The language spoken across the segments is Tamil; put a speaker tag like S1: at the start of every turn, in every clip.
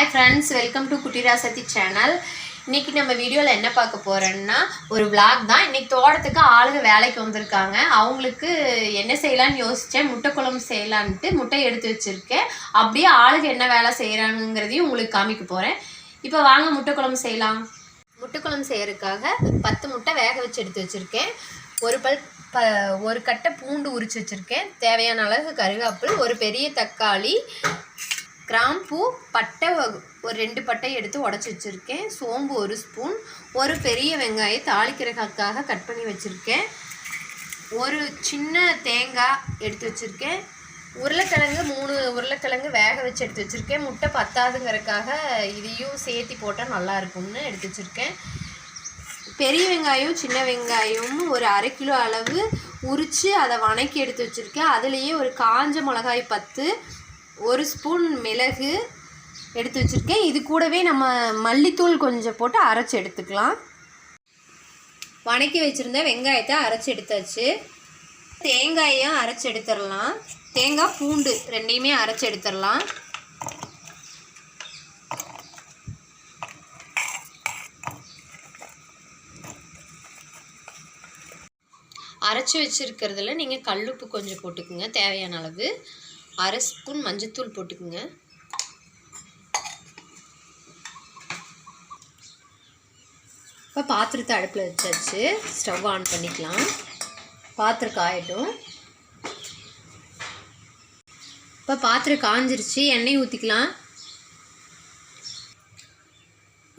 S1: Hi friends, welcome to Kuti Rasati channel. இன்னைக்கு நம்ம வீடியோல என்ன பார்க்க போறோம்னா ஒரு vlog தான். இன்னைக்கு தோட்டத்துக்கு ஆளுங்க வேலைக்கு வந்திருக்காங்க. அவங்களுக்கு என்ன செய்யலாம்னு யோசிச்சேன். முட்டை குழம்பு செய்யலாம்னு முட்டை எடுத்து வச்சிருக்கேன். அப்படியே ஆளுங்க என்ன வேலை செய்யறாங்கங்கறதையும் உங்களுக்கு காமிக்க போறேன். இப்போ வாங்க முட்டை குழம்பு செய்யலாம். முட்டை குழம்பு செய்யறதுக்காக 10 முட்டை வேக வச்சு எடுத்து வச்சிருக்கேன். ஒரு கட்டை பூண்டு உரிச்சு வச்சிருக்கேன். தேவையான அளவு கருவேப்பிலை, ஒரு பெரிய தக்காளி, கிராம்பூ, பட்டை ஒரு 2 பட்டை எடுத்து உடச்சி வச்சுருக்கேன். சோம்பு 1 ஸ்பூன், ஒரு பெரிய வெங்காயம் தாளிக்கிறதுக்காக கட் பண்ணி வச்சுருக்கேன். ஒரு சின்ன தேங்காய் எடுத்து வச்சுருக்கேன். உருளைக்கிழங்கு 3 உருளைக்கிழங்கு வேக வச்சு எடுத்து வச்சுருக்கேன். முட்டை பத்தாதுங்கிறதுக்காக இதையும் சேர்த்து போட்டால் நல்லா இருக்கும்னு எடுத்து வச்சுருக்கேன். பெரிய வெங்காயம் சின்ன வெங்காயம் ஒரு 1/2 கிலோ அளவு உரித்து அதை வணக்கி எடுத்து வச்சுருக்கேன். அதுலேயே ஒரு காஞ்ச மிளகாய் 10, 1 ஸ்பூன் மிளகு எடுத்து வச்சுருக்கேன். இது கூடவே நம்ம மல்லித்தூள் கொஞ்சம் போட்டு அரைச்சி எடுத்துக்கலாம். வணக்கி வச்சுருந்த வெங்காயத்தை அரைச்சி எடுத்தாச்சு. தேங்காயையும் அரைச்சி எடுத்துடலாம். தேங்காய் பூண்டு ரெண்டையுமே அரைச்சி எடுத்துடலாம். அரைச்சி வச்சுருக்கிறதுல நீங்கள் கல்லுப்பு கொஞ்சம் போட்டுக்குங்க தேவையான அளவு. 1/2 ஸ்பூன் மஞ்சத்தூள் போட்டுக்குங்க. இப்போ பாத்திரத்தை அடுப்பில் வச்சாச்சு. ஸ்டவ் ஆன் பண்ணிக்கலாம். பாத்திரம் காயட்டும். இப்போ பாத்திரம் காஞ்சிருச்சு. எண்ணெய் ஊற்றிக்கலாம்.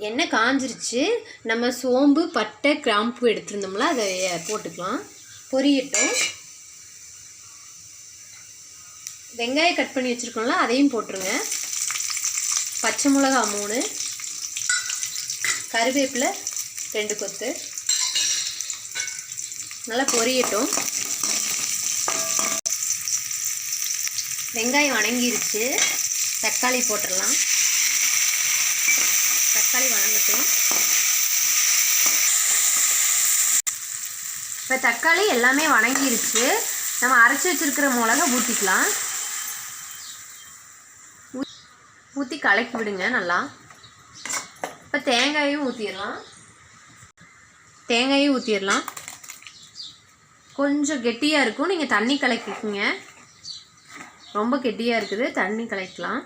S1: எண்ணெய் காஞ்சிருச்சு. நம்ம சோம்பு, பட்டை, கிராம்பு எடுத்துருந்தோம்ல அதை போட்டுக்கலாம். பொரியட்டும். வெங்காயம் கட் பண்ணி வச்சுருக்கோம்ல அதையும் போட்டுருங்க. பச்சை மிளகா 3, கருவேப்பிலை 2 கொத்து. நல்லா பொரியட்டும். வெங்காயம் வணங்கிருச்சு. தக்காளி போட்டுடலாம். தக்காளி வணங்கட்டும். இப்போ தக்காளி எல்லாமே வணங்கிருச்சு. நம்ம அரைச்சி வச்சுருக்கிற மிளகா ஊற்றிக்கலாம். ஊற்றி கலக்கி விடுங்க நல்லா. இப்போ தேங்காயும் ஊற்றிடலாம். கொஞ்சம் கெட்டியாக இருக்கும். நீங்கள் தண்ணி கலக்கிக்குங்க. ரொம்ப கெட்டியாக இருக்குது, தண்ணி கலக்கலாம்.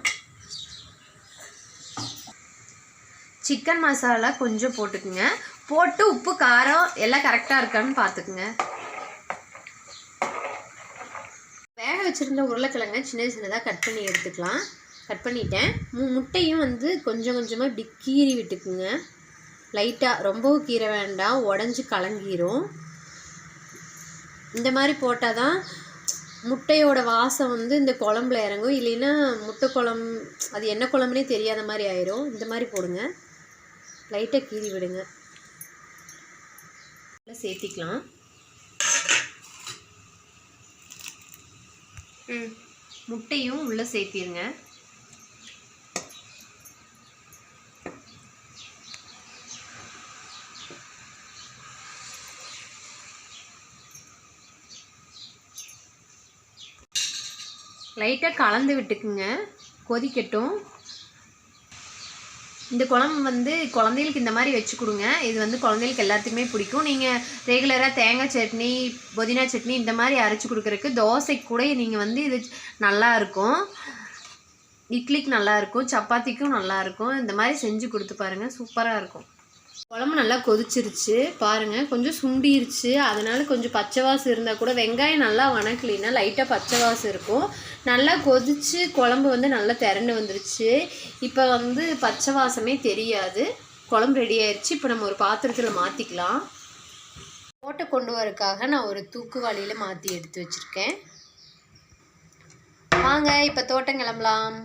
S1: சிக்கன் மசாலா கொஞ்சம் போட்டுக்குங்க. போட்டு உப்பு காரம் எல்லாம் கரெக்டாக இருக்கான்னு பார்த்துக்குங்க. வேக வச்சுருந்த உருளைக்கிழங்க சின்னதாக கட் பண்ணி எடுத்துக்கலாம். கட் பண்ணிட்டேன். முட்டையும் கொஞ்சம் கொஞ்சமாக இப்படி கீறி விட்டுக்குங்க. லைட்டாக, ரொம்பவும் கீரை வேண்டாம், உடஞ்சி கலங்கிரும். இந்த மாதிரி போட்டால் தான் முட்டையோட வாசம் இந்த குழம்புல இறங்கும். இல்லைன்னா முட்டை குழம்பு அது என்ன குழம்புனே தெரியாத மாதிரி ஆயிரும். இந்த மாதிரி போடுங்க. லைட்டாக கீறி விடுங்க. சேர்த்திக்கலாம். முட்டையும் உள்ளே சேர்த்திருங்க. லைட்டாக கலந்து விட்டுக்குங்க. கொதிக்கட்டும். இந்த குழம்பு குழந்தைகளுக்கு இந்த மாதிரி வச்சு கொடுங்க. இது குழந்தைகளுக்கு எல்லாத்துக்குமே பிடிக்கும். நீங்கள் ரெகுலராக தேங்காய் சட்னி, புதினா சட்னி இந்த மாதிரி அரைச்சி கொடுக்குறதுக்கு தோசைக்கு கூட நீங்கள் இது நல்லாயிருக்கும். இட்லிக்கு நல்லாயிருக்கும், சப்பாத்திக்கும் நல்லாயிருக்கும். இந்த மாதிரி செஞ்சு கொடுத்து பாருங்கள், சூப்பராக இருக்கும். குழம்பு நல்லா கொதிச்சிருச்சு பாருங்கள். கொஞ்சம் சுண்டிருச்சு. அதனால் கொஞ்சம் பச்சை வாசம் இருந்தால் கூட, வெங்காயம் நல்லா வணக்கலின்னா லைட்டாக பச்சை வாசம் இருக்கும். நல்லா கொதிச்சு குழம்பு நல்லா திரண்டு வந்துருச்சு. இப்போ பச்சை வாசமே தெரியாது. குழம்பு ரெடி ஆயிடுச்சு. இப்போ நம்ம ஒரு பாத்திரத்தில் மாற்றிக்கலாம். போட்டு கொண்டு வரதுக்காக நான் ஒரு தூக்குவாளியில் மாற்றி எடுத்து வச்சுருக்கேன். வாங்க இப்போ தோட்டம் கிளம்பலாம்.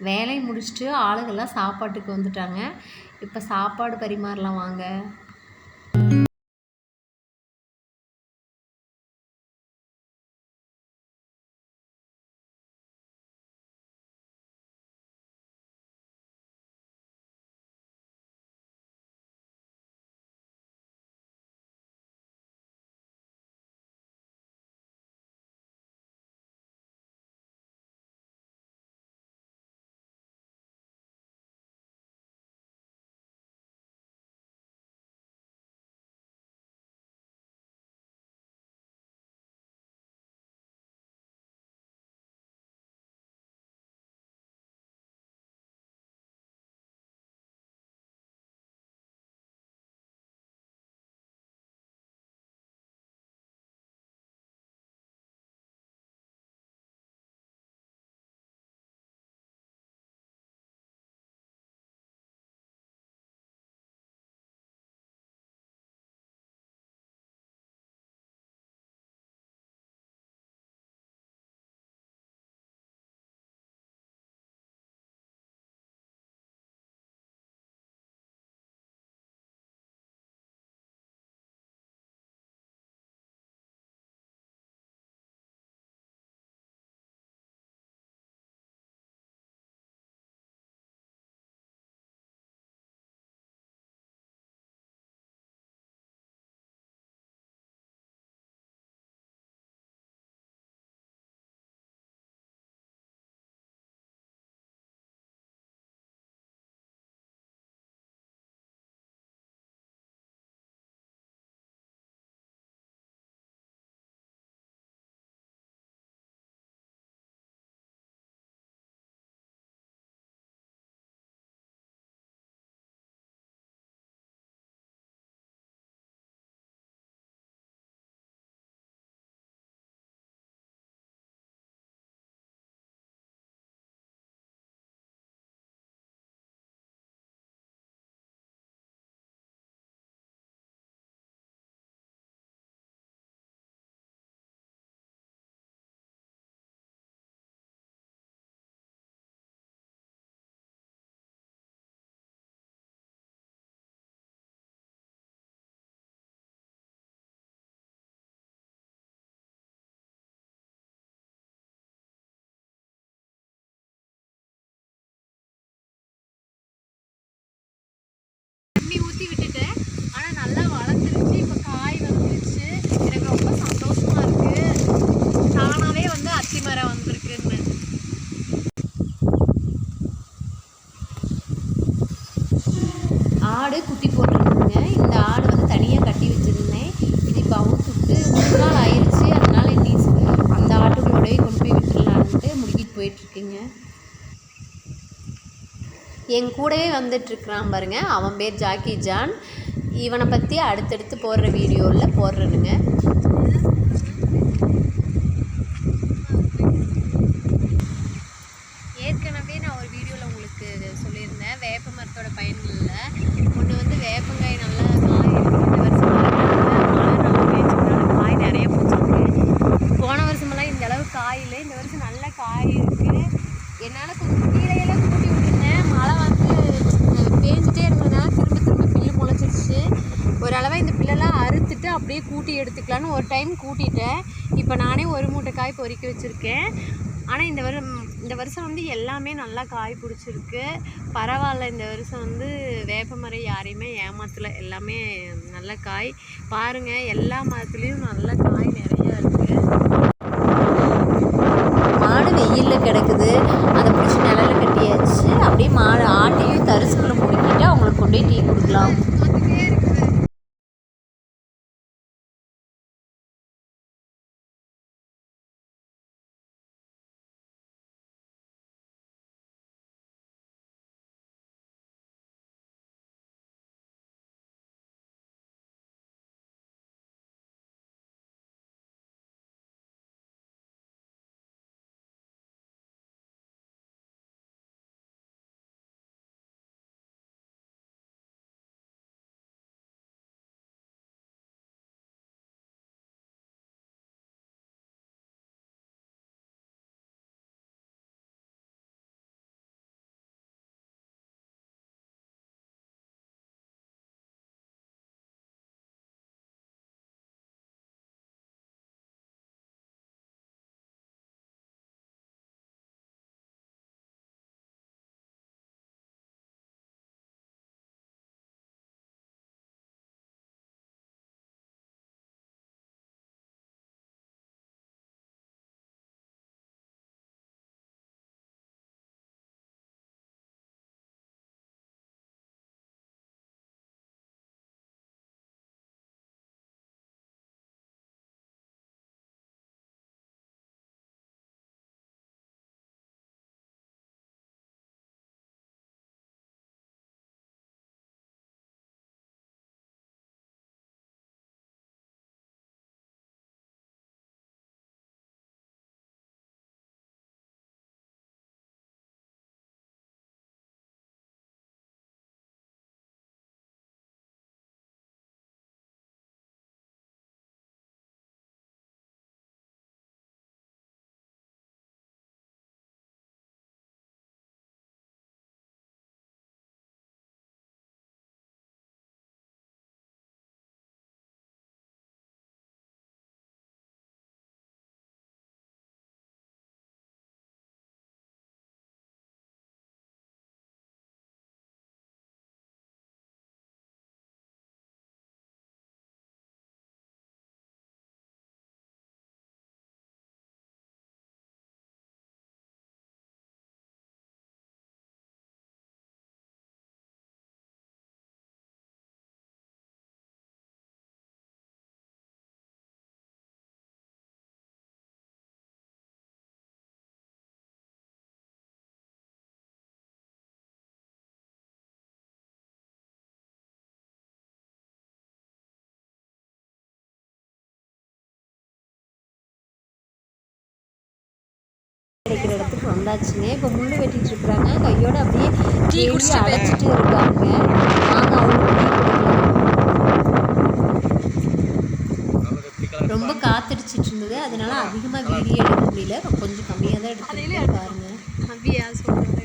S1: வேலையை முடிச்சுட்டு ஆளுங்கள்லாம் சாப்பாட்டுக்கு வந்துட்டாங்க. இப்போ சாப்பாடு பரிமாறலாம் வாங்க. தண்ணி ஊற்றி விட்டுட்டேன். ஆனால் நல்லா வளர்ந்துருச்சு. இப்போ காய் வந்துருச்சு. எனக்கு ரொம்ப சந்தோஷமா இருக்கு. தானாகவே வந்து அத்தி மரம் வந்திருக்குன்னு. ஆடு குட்டி போட்டுருக்குங்க. இந்த ஆடு வந்து தனியாக கட்டி வச்சுருந்தேன். இது இப்போ அவுத்துட்டு 3 நாள் ஆயிடுச்சு. அதனால இன்னைக்கு அந்த ஆட்டுகளோடய கொண்டு போய் விட்டுடலான்ட்டு முடிக்கிட்டு போயிட்டுருக்குங்க. என் கூடவே வந்துட்டுருக்கிறான் பாருங்க, அவன் பேர் ஜாக்கி ஜான். இவனை பற்றி அடுத்தடுத்து போடுற வீடியோவில் போடுறேனுங்க. ஏற்கனவே நான் ஒரு வீடியோவில் உங்களுக்கு சொல்லியிருந்தேன் வேப்ப மரத்தோட பயன்களில். ஒன்று வந்து வேப்பங்காய் நல்லா காய் இந்த வருஷம் மழை நல்லா பேச்சுக்கிறனால காய் நிறைய பிடிச்சிருக்கு. போன வருஷமெல்லாம் இந்த அளவு காய் இல்லை. இந்த வருஷம் நல்ல காய் இருக்குது. என்னால் கொஞ்சம் கீழையெல்லாம் கூட்டி விட்டுருந்தேன். மழை வந்து பேஞ்சிட்டே இருந்ததுனால திரும்ப திரும்ப பில்லு முளைச்சிருச்சு. ஓரளவாக இந்த பில்லெல்லாம் அறுத்துட்டு அப்படியே கூட்டி எடுத்துக்கலான்னு ஒரு டைம் கூட்டிட்டேன். இப்போ நானே ஒரு மூட்டை காய் பொறிக்க வச்சுருக்கேன். ஆனால் இந்த வருஷம் வந்து எல்லாமே நல்லா காய் பிடிச்சிருக்கு. பரவாயில்ல. இந்த வருஷம் வந்து வேப்ப மரம் யாரையுமே ஏமாற்றலை. எல்லாமே நல்ல காய் பாருங்கள். எல்லா மரத்துலேயும் நல்ல காய் நிறையா இருக்குது. மாடு வெயிலில் கிடக்குது. அதை பிடிச்சி நிழலில் கட்டியாச்சு. அப்படியே ஆட்டையும் தரிசுக்குள்ளே முடிக்கிட்டு அவங்களுக்கு கொண்டு போய் டீ கொடுக்கலாம். கிடைக்கிற இடத்துக்கு வந்தாச்சுங்க. இப்போ முள் வெட்டிட்டு இருக்கிறாங்க. கையோட அப்படியே டீ குடிச்சு அழைச்சிட்டு இருக்காங்க. நாங்கள் அவங்க ரொம்ப காத்தடிச்சிட்டு இருந்தது, அதனால அதிகமாக வீடியோ எடுக்க முடியல. கொஞ்சம் கம்மியாக தான் எடுத்துருக்கேன். பாருங்க அப்படியா சொல்றது.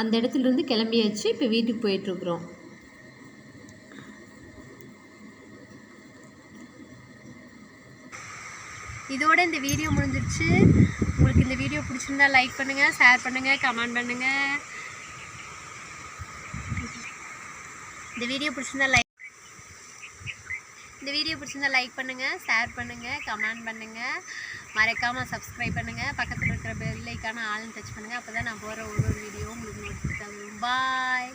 S1: அந்த இடத்துலேருந்து கிளம்பியாச்சு. இப்போ வீட்டுக்கு போயிட்டுருக்குறோம். இதோட இந்த வீடியோ முடிஞ்சிருச்சு. உங்களுக்கு இந்த வீடியோ பிடிச்சிருந்தா லைக் பண்ணுங்கள், ஷேர் பண்ணுங்கள், கமெண்ட் பண்ணுங்கள். இந்த வீடியோ பிடிச்சிருந்தா லைக் பண்ணுங்கள், ஷேர் பண்ணுங்கள், கமெண்ட் பண்ணுங்கள். மறக்காமல் சப்ஸ்கிரைப் பண்ணுங்கள். பக்கத்தில் இருக்கிற பெல் ஐக்கான ஆல்னு டச் பண்ணுங்கள். அப்போ தான் நான் போகிற ஒரு வீடியோ உங்களுக்கு நோட்டிஃபிகேஷன் வரும். பாய்.